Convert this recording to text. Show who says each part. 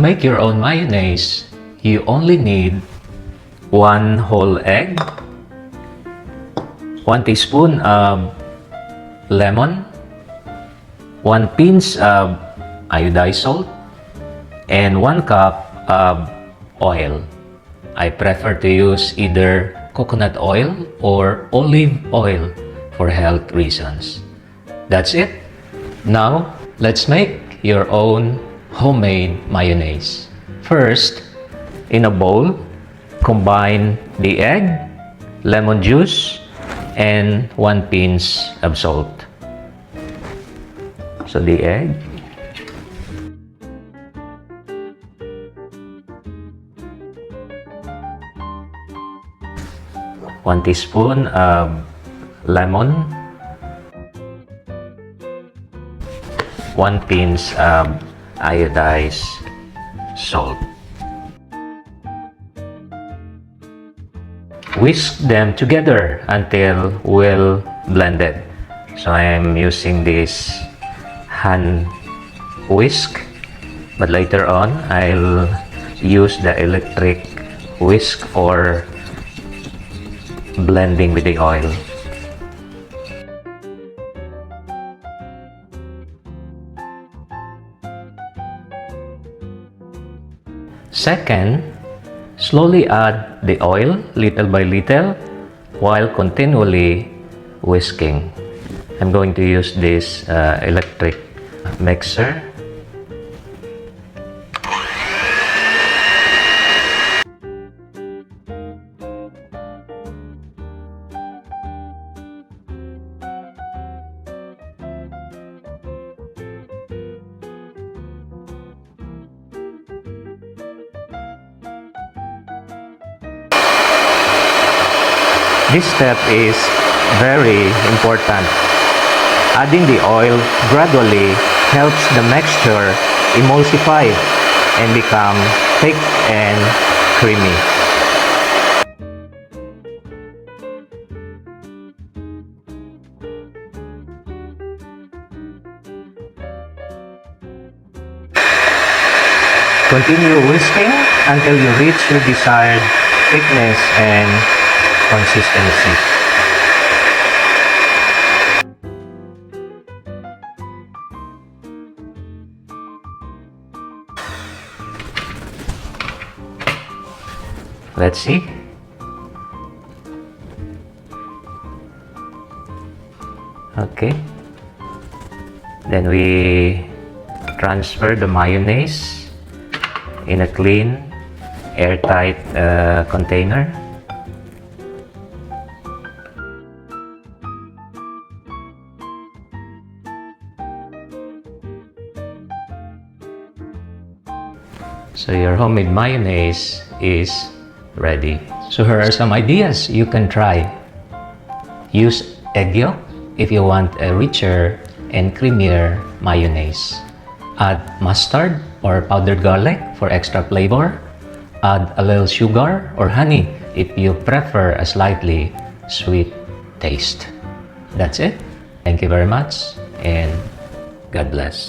Speaker 1: To make your own mayonnaise, you only need 1 whole egg, 1 teaspoon of lemon, 1 pinch of iodized salt, and 1 cup of oil. I prefer to use either coconut oil or olive oil for health reasons. That's it. Now, let's make your own homemade mayonnaise. First, in a bowl, combine the egg, lemon juice, and 1 pinch of salt. So the egg, one teaspoon of lemon, 1 pinch of iodized salt. Whisk them together until well blended. So I am using this hand whisk, but later on I'll use the electric whisk for blending with the oil. Second, slowly add the oil little by little while continually whisking. I'm going to use this electric mixer. This step is very important. Adding the oil gradually helps the mixture emulsify and become thick and creamy. Continue whisking until you reach your desired thickness and consistency. Let's see. Okay. Then we transfer the mayonnaise in a clean, airtight container. So your homemade mayonnaise is ready. So here are some ideas you can try. Use egg yolk if you want a richer and creamier mayonnaise. Add mustard or powdered garlic for extra flavor. Add a little sugar or honey if you prefer a slightly sweet taste. That's it. Thank you very much and God bless.